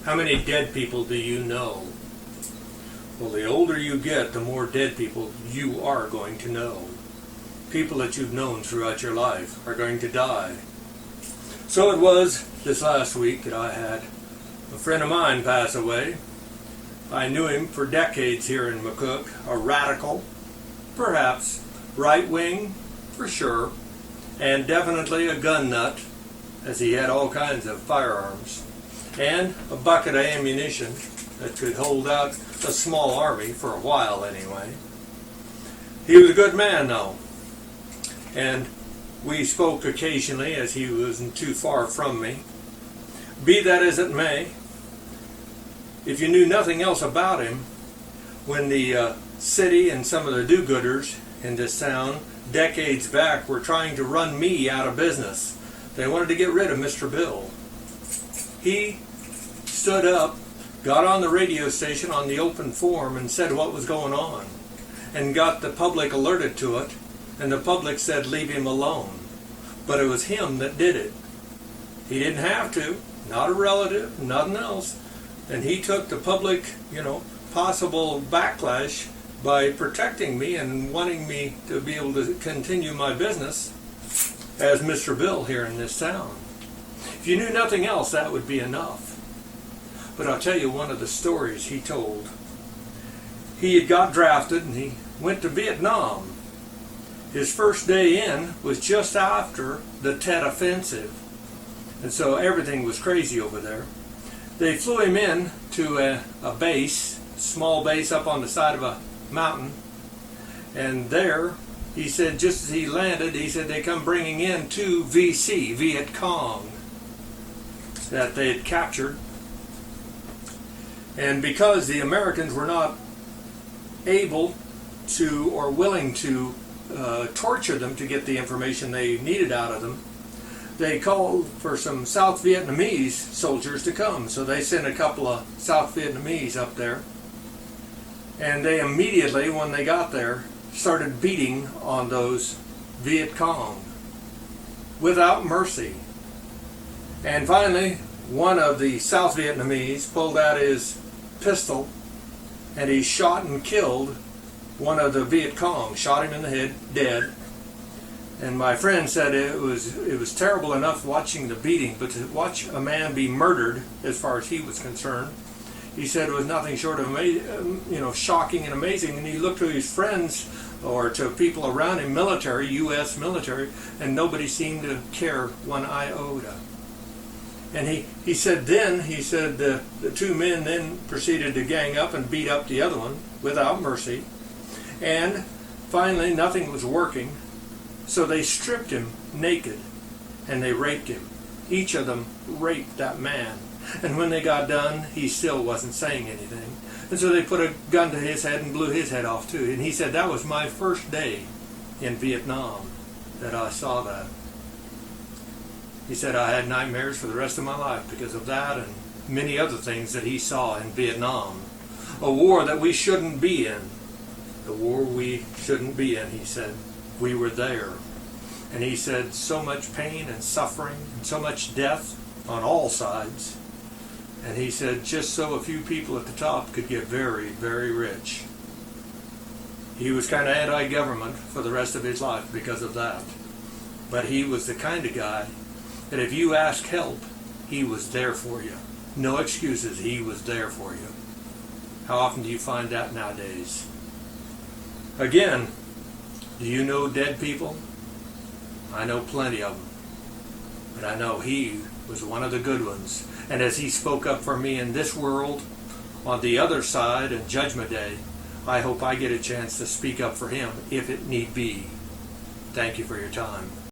How many dead people do you know? Well, the older you get, the more dead people you are going to know. People that you've known throughout your life are going to die. So it was this last week that I had a friend of mine pass away. I knew him for decades here in McCook, a radical, perhaps right-wing, for sure, and definitely a gun nut, as he had all kinds of firearms, and a bucket of ammunition that could hold out a small army for a while anyway. He was a good man though, and we spoke occasionally as he wasn't too far from me. Be that as it may, if you knew nothing else about him, when the city and some of the do-gooders in this town decades back were trying to run me out of business, they wanted to get rid of Mr. Bill. He stood up, got on the radio station on the open forum and said what was going on, and got the public alerted to it, and the public said leave him alone. But it was him that did it. He didn't have to, not a relative, nothing else, and he took the public, possible backlash by protecting me and wanting me to be able to continue my business as Mr. Bill here in this town. If you knew nothing else, that would be enough. But I'll tell you one of the stories he told. He had got drafted and he went to Vietnam. His first day in was just after the Tet Offensive. And so everything was crazy over there. They flew him in to a base, small base up on the side of a mountain. And there, he said, just as he landed, he said they come bringing in two VC, Viet Cong, that they had captured. And because the Americans were not able to or willing to torture them to get the information they needed out of them, they called for some South Vietnamese soldiers to come. So they sent a couple of South Vietnamese up there. And they immediately, when they got there, started beating on those Viet Cong without mercy. And finally, one of the South Vietnamese pulled out his pistol and he shot and killed one of the Viet Cong, shot him in the head, dead. And my friend said it was terrible enough watching the beating, but to watch a man be murdered, as far as he was concerned, he said it was nothing short of shocking and amazing. And he looked to his friends or to people around him, military, U.S. military, and nobody seemed to care one iota. And he said the two men then proceeded to gang up and beat up the other one without mercy. And finally, nothing was working. So they stripped him naked and they raped him. Each of them raped that man. And when they got done, he still wasn't saying anything. And so they put a gun to his head and blew his head off too. And he said that was my first day in Vietnam that I saw that. He said I had nightmares for the rest of my life because of that and many other things that he saw in Vietnam. A war that we shouldn't be in. The war we shouldn't be in, he said. We were there. And he said so much pain and suffering and so much death on all sides. And he said just so a few people at the top could get very, very rich. He was kind of anti-government for the rest of his life because of that. But he was the kind of guy that if you asked help, he was there for you. No excuses, he was there for you. How often do you find that nowadays? Again, do you know dead people? I know plenty of them. But I know he was one of the good ones. And as he spoke up for me in this world, on the other side in Judgment Day, I hope I get a chance to speak up for him if it need be. Thank you for your time.